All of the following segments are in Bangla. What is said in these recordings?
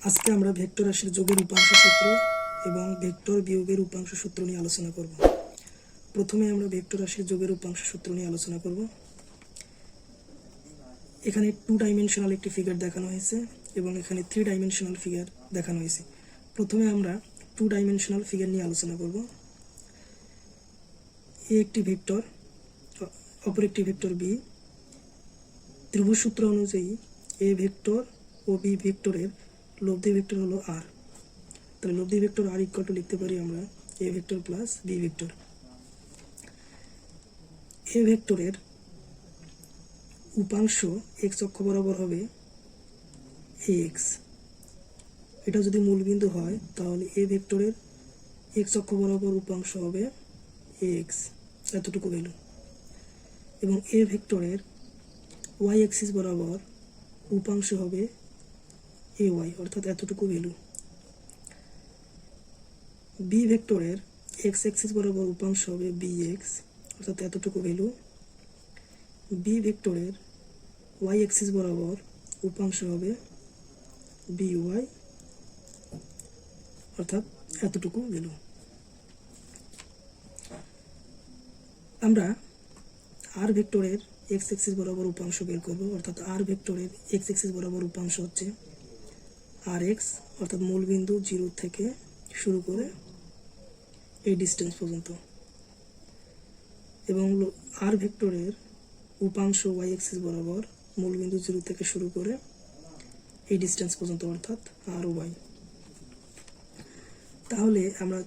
আজকে আমরা ভেক্টর রাশির যোগের উপাংশ সূত্র এবং ভেক্টর বিয়োগের উপাংশ সূত্র নিয়ে আলোচনা করব। প্রথমে আমরা ভেক্টর রাশির যোগের উপাংশ সূত্র নিয়ে আলোচনা করব। এখানে 2 ডাইমেনশনাল একটি ফিগার দেখানো হয়েছে এবং এখানে 3 ডাইমেনশনাল ফিগার দেখানো হয়েছে। প্রথমে আমরা 2 ডাইমেনশনাল ফিগার নিয়ে আলোচনা করব। এ একটি ভেক্টর, অপর একটি ভেক্টর বি। ত্রিভুজ সূত্র অনুযায়ী এ ভেক্টর ও বি ভেক্টরের লব্ধি ভেক্টর হলো আর। তাহলে লব্ধি ভেক্টর আর ইকুয়াল টু লিখতে পারি আমরা A vector plus B vector. A ভেক্টরের উপাংশ এক্স অক্ষ বরাবর হবে এক্স। এটা যদি মূলবিন্দু হয় তাহলে এ ভেক্টরের এক্স অক্ষ বরাবর উপাংশ হবে এক্স, এতটুকু ভ্যালু। এবং এ ভেক্টরের ওয়াই অ্যাক্সিস বরাবর উপাংশ হবে এ ওয়াই, অর্থাৎ এতটুকু ভ্যালু। বি ভেক্টরের এক্স অ্যাক্সিস বরাবর উপাংশ হবে বি এক্স, অর্থাৎ এতটুকু ভ্যালু। বি ভেক্টরের ওয়াই অ্যাক্সিস বরাবর উপাংশ হবে বি ওয়াই, অর্থাৎ এতটুকু ভ্যালু। আমরা আর ভেক্টরের এক্স অ্যাক্সিস বরাবর উপাংশ বের করব, অর্থাৎ আর ভেক্টরের এক্স অ্যাক্সিস বরাবর উপাংশ হচ্ছে আর এক্স, অর্থাৎ মূলবিন্দু 0 থেকে শুরু করে এই ডিস্টেন্স পর্যন্ত। এবং আর ভেক্টরের উপাংশ ওয়াই অ্যাক্সিস বরাবর মূলবিন্দু 0 থেকে শুরু করে এই ডিস্টেন্স পর্যন্ত, অর্থাৎ আর ওয়াই। তাহলে আমরা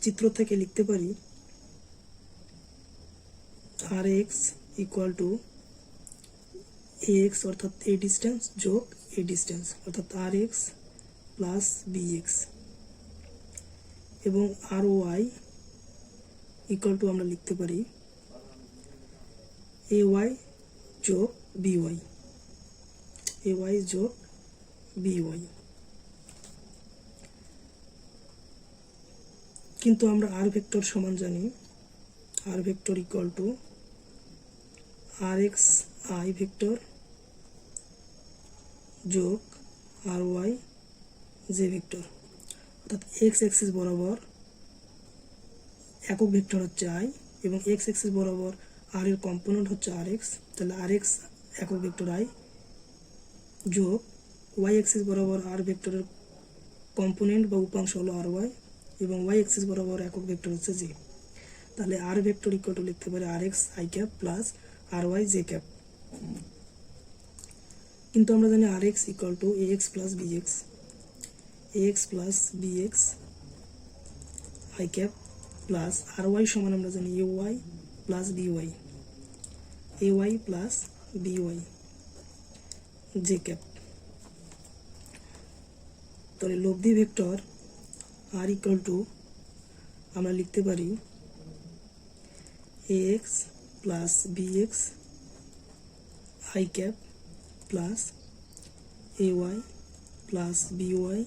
চিত্র থেকে লিখতে পারি R X equal to A X, অর্থাৎ এই ডিস্টেন্স যোগ এই ডিস্টেন্স, অর্থাৎ R X plus B X. এবং আর ওয়াই ইকুয়াল টু আমরা লিখতে পারি এ ওয়াই যোগ বি ওয়াই, এ ওয়াই যোগ বি ওয়াই। কিন্তু আমরা আর ভেক্টর সমান জানি R vector equal to R X I vector যোগ আর ওয়াই জে ভেক্টর, অর্থাৎ এক্স অ্যাক্সিস বরাবর একক ভেক্টর হচ্ছে আই এবং এক্স অ্যাক্সিস বরাবর আর এর কম্পোনেন্ট হচ্ছে আর এক্স। তাহলে আর এক্স একক ভেক্টর আই যোগ ওয়াই অ্যাক্সিস বরাবর আর ভেক্টরের কম্পোনেন্ট বা উপাংশ হলো আর ওয়াই এবং ওয়াই অ্যাক্সিস বরাবর একক ভেক্টর হচ্ছে জে। তাহলে আর ভেক্টর ইকুয়াল টু লিখতে পারি R X I cap plus R Y J cap. কিন্তু আমরা জানি R X equal to A X plus B X, A X plus B X I cap plus R Y সমান আমরা জানি A Y plus B Y, A Y plus B Y J cap. তাহলে লব্ধি ভেক্টর আর ইকুয়াল টু আমরা লিখতে পারি A X plus B X I cap plus A Y plus B Y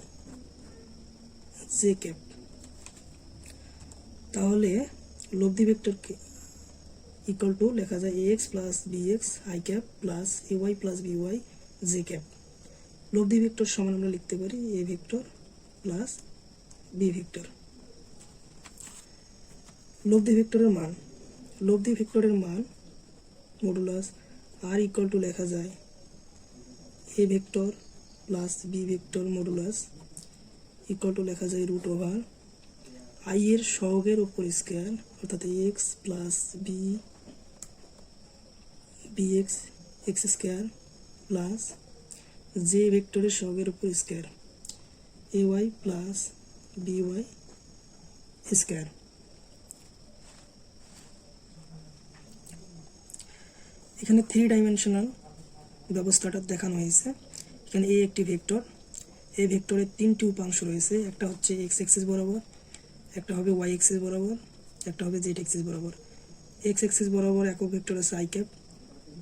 J cap. তাহলে লব্ধি ভেক্টরকে ইকুয়াল টু লেখা যায় A X plus B X I cap plus A Y plus B Y J cap. লব্ধি ভেক্টর সমান আমরা লিখতে পারি A vector plus B vector. লব্ধি ভেক্টরের মান, লব্ধি ভেক্টরের মান মডুলাস আর ইকুয়াল টু লেখা যায় A vector plus B vector modulus equal to লেখা যায় রুট ওভার আই এর সহগের উপর স্কয়ার, অর্থাৎ X plus B X X square plus J ভেক্টরের সহগের উপর square A Y plus B Y square. এখানে 3 ডাইমেনশনাল ব্যবস্থাটা দেখানো হয়েছে। এখানে এ একটি ভেক্টর, এই ভেক্টরের 3টি উপাংশ রয়েছে। একটা হচ্ছে এক্স অ্যাক্সিস বরাবর, একটা হবে ওয়াই অ্যাক্সিস বরাবর, একটা হবে জেড অ্যাক্সিস বরাবর। এক্স অ্যাক্সিস বরাবর একক ভেক্টর হচ্ছে আই ক্যাপ,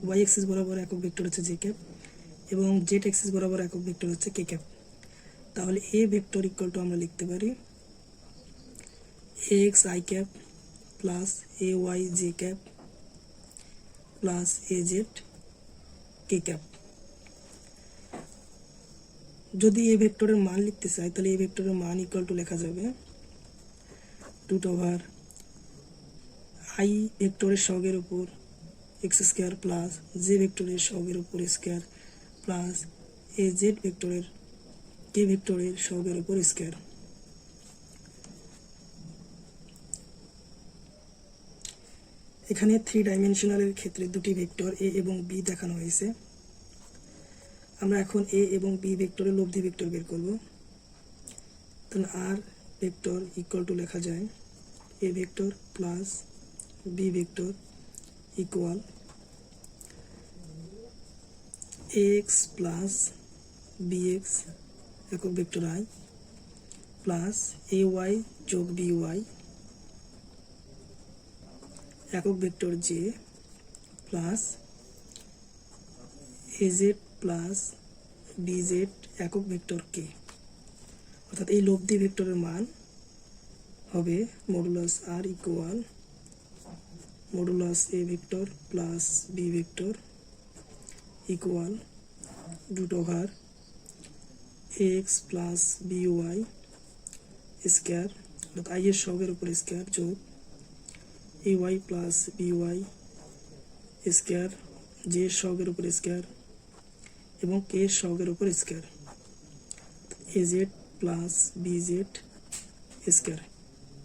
ওয়াই অ্যাক্সিস বরাবর একক ভেক্টর হচ্ছে জে ক্যাপ এবং জেড অ্যাক্সিস বরাবর একক ভেক্টর হচ্ছে কে ক্যাপ। তাহলে এ ভেক্টর ইকুয়াল টু আমরা লিখতে পারি A X I cap plus A Y J cap plus A Z K cap. যদি এ ভেক্টরের মান লিখতে চাই তাহলে এ ভেক্টরের মান ইকুয়াল টু লেখা যাবে রুট ওভার আই ভেক্টরের সহগের উপর এক্স স্কোয়ার প্লাস জে ভেক্টরের সহগের উপর স্কোয়ার প্লাস এ জেড ভেক্টরের কে ভেক্টরের সহগের উপর স্কোয়ার। এখানে 3 ডাইমেনশনালের ক্ষেত্রে দুটি ভেক্টর এ এবং বি দেখানো হয়েছে। আমরা এখন এ এবং বি ভেক্টরের লব্ধি ভেক্টর বের করব। তাহলে আর ভেক্টর ইকুয়াল টু লেখা যায় A vector plus B vector equal A X plus B X একক vector I plus A Y যোগ বি ওয়াই একক vector J plus A Z plus B Z একক ভেক্টর কে। অর্থাৎ এই লব্ধি ভেক্টরের মান হবে modulus R equal modulus A vector plus B vector equal root over A X plus B Y square অর্থাৎ আই এর সহগের উপর স্কোয়ার যোগ A Y plus B Y square J এর সহগের উপর স্কোয়ার এবং কে এর সহগের উপর square A Z plus B Z square.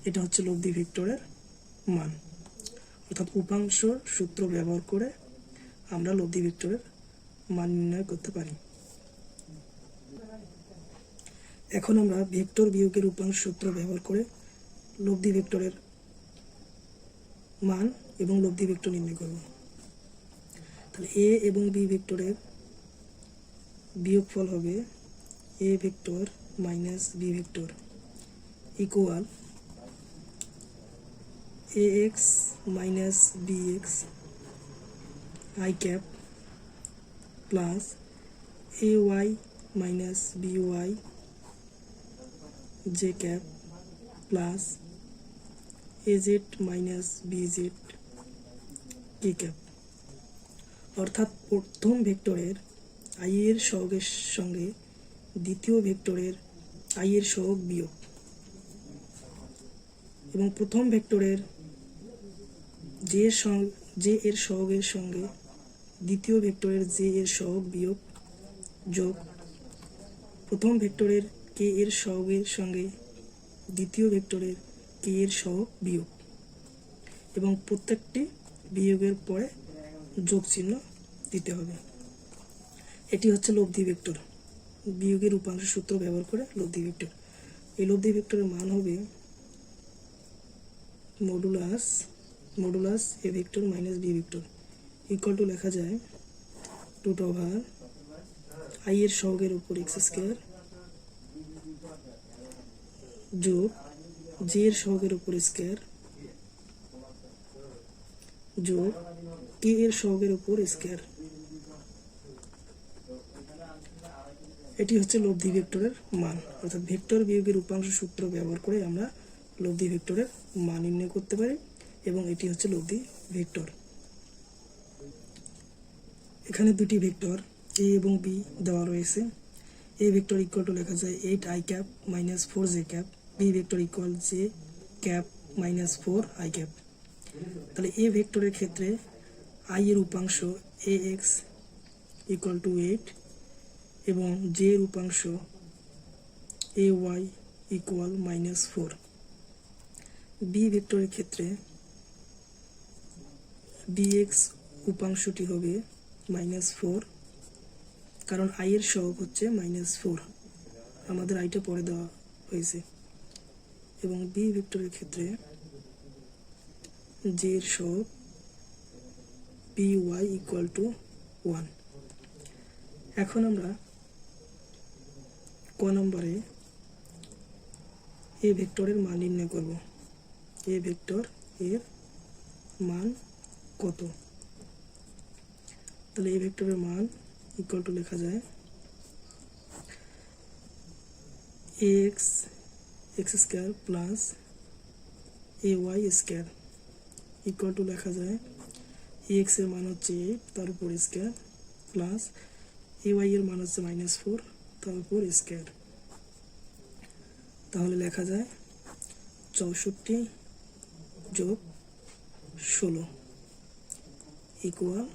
এটা হচ্ছে লব্ধি ভেক্টরের মান। অর্থাৎ উপাংশ সূত্র ব্যবহার করে আমরা লব্ধি ভেক্টরের মান নির্ণয় করতে পারি। এখন আমরা ভেক্টর বিয়োগের উপাংশ সূত্র ব্যবহার করে লব্ধি ভেক্টরের মান এবং লব্ধি ভেক্টর নির্ণয় করব। তাহলে এ এবং বি ভেক্টরের বিয়োগফল হবে A vector minus B vector equal A X minus B X I cap plus A Y minus B Y J cap plus A Z minus B Z K cap. অর্থাৎ প্রথম ভেক্টরের আই এর সহগের সঙ্গে দ্বিতীয় ভেক্টরের আই এর সহগ বিয়োগ এবং প্রথম ভেক্টরের জে এর সহগের সঙ্গে দ্বিতীয় ভেক্টরের জে এর সহগ বিয়োগ যোগ প্রথম ভেক্টরের কে এর সহগের সঙ্গে দ্বিতীয় ভেক্টরের কে এর সহগ বিয়োগ এবং প্রত্যেকটি বিয়োগের পরে যোগ চিহ্ন দিতে হবে। এটি হচ্ছে লব্ধি ভেক্টর বিয়োগের উপাংশ সূত্র ব্যবহার করে লব্ধি ভেক্টর। এই লব্ধি ভেক্টরের মান হবে modulus A vector minus B vector equal to লেখা যায় রুট ওভার আই এর সহগের উপর এক্স স্কোয়ার যোগ জে এর সহগের উপর স্কোয়ার যোগ কে এর সহগের উপর স্কোয়ার। এটি হচ্ছে লব্ধি ভেক্টরের মান। অর্থাৎ ভেক্টর বিয়োগের উপাংশ সূত্র ব্যবহার করে আমরা লব্ধি ভেক্টরের মান নির্ণয় করতে পারি এবং এটি হচ্ছে লব্ধি ভেক্টর। এখানে দুটি ভেক্টর এ এবং বি দেওয়া রয়েছে। এ ভেক্টর ইকুয়াল টু লেখা যায় 8 I cap minus 4 J cap, B vector equal J cap minus 4 I cap. তাহলে এ ভেক্টরের ক্ষেত্রে আই এর উপাংশ এ এক্স ইকুয়াল টু 8 এবং জে এর উপাংশ A Y equal minus 4। B ভেক্টরের ক্ষেত্রে বি এক্স উপাংশটি হবে মাইনাস 4, কারণ আই এর সহগ হচ্ছে মাইনাস 4, আমাদের আইটা পরে দেওয়া হয়েছে। এবং বি ভেক্টরের ক্ষেত্রে জে এর সহগ পি ওয়াই ইকুয়াল টু 1। এখন আমরা ক নম্বরে এ ভেক্টরের মান নির্ণয় করব। এ ভেক্টর এর মান কত? তাহলে এ ভেক্টরের মান ইকুয়াল টু লেখা যায় X square plus A Y square equal to লেখা যায় এক্স এর মান হচ্ছে 8 তার উপর স্কোয়ার প্লাস এ ওয়াই এর মান হচ্ছে মাইনাস 4 তার উপর স্কোয়ার। তাহলে লেখা যায় 64 যোগ 16 ইকুয়াল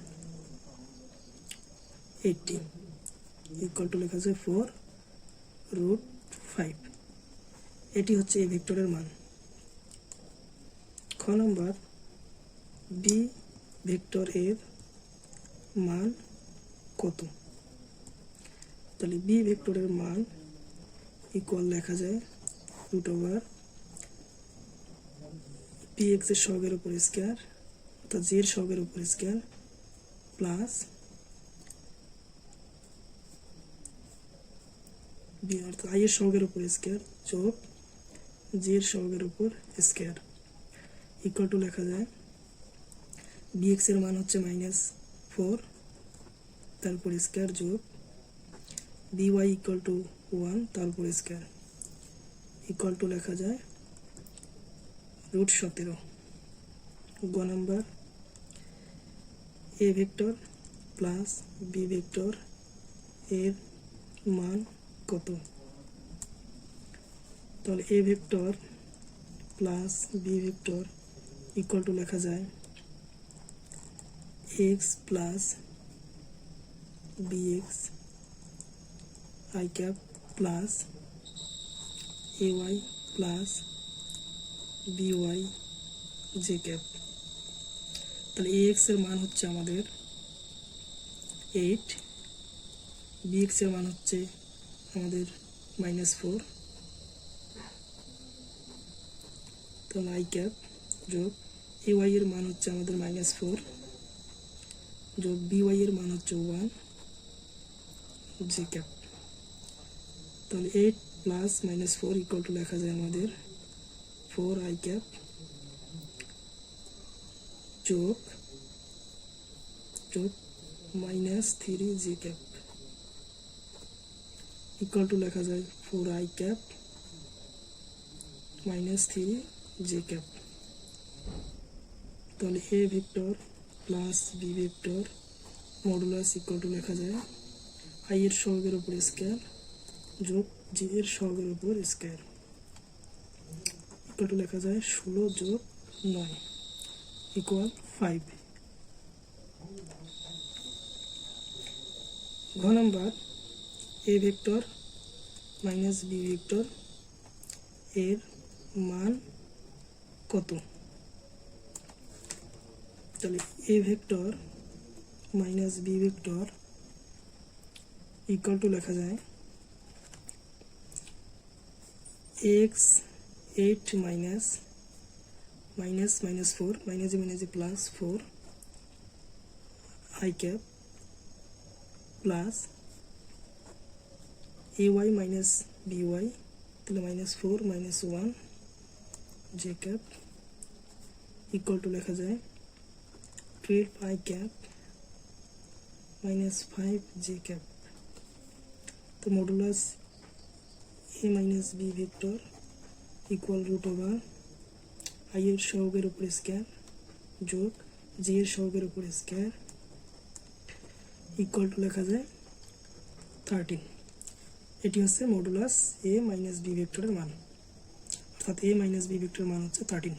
80 ইকুয়াল টু লেখা যায় 4√5। এটি হচ্ছে এই ভেক্টরের মান। খ নম্বর, বি ভেক্টর এর মান কত? তাহলে বি ভেক্টরের মান ইকুয়াল লেখা যায় √, পি এক্স এর সহগের উপর স্কোয়ার অর্থাৎ জি এর সহগের উপর স্কোয়ার প্লাস বি অর্থাৎ আই এর সহগের উপর স্কোয়ার যোগ জি এর সহগের উপর স্কোয়ার ইকুয়াল টু লেখা যায় বি এক্স এর মান হচ্ছে -4 তার উপর স্কোয়ার যোগ বি ওয়াই ইকুয়াল টু 1 তার উপর স্কোয়ার ইকুয়াল টু লেখা যায় √17। গ number, A vector plus B vector এর মান কত? তাহলে A vector plus B vector equal to লেখা যায় X plus B X I cap plus A Y plus B Y J cap. তাহলে এ এক্স এর মান হচ্ছে আমাদের 8, বি এক্স এর মান হচ্ছে আমাদের -4, তাহলে আই ক্যাপ যোগ এ ওয়াই এর মান হচ্ছে আমাদের -4 যোগ বি ওয়াই এর মান হচ্ছে 1 জে ক্যাপ। তাহলে 8 প্লাস -4 ইকুয়াল টু লেখা যায় আমাদের 4 আই ক্যাপ যোগ -3 জে ক্যাপ ইকুয়াল টু লেখা যায় 4 আই ক্যাপ -3 জে ক্যাপ। তাহলে A vector plus B vector modulus equal to লেখা যায় আই এর সহগের উপর স্কোয়ার যোগ জি এর সহগের উপর স্কোয়ার ইকুয়াল টু লেখা যায় 16 যোগ 9 ইকুয়াল 5। ঘ number, A vector minus B vector এর মান কত? তাহলে A vector minus B vector equal to লেখা যায় X 8 minus -4 plus 4 I cap plus A Y minus B Y তাহলে -4 -1 জে ক্যাপ ইকুয়াল টু লেখা যায় 12 আই ক্যাপ -5 জে ক্যাপ। তো modulus A minus B vector ইকুয়াল √, আই এর সহগের উপর স্কোয়ার যোগ জি এর সহগের উপর স্কোয়ার ইকুয়াল টু লেখা যায় 13। এটি হচ্ছে মডুলাস এ মাইনাস বি ভেক্টরের মান, অর্থাৎ এ মাইনাস বি ভেক্টরের মান হচ্ছে 13।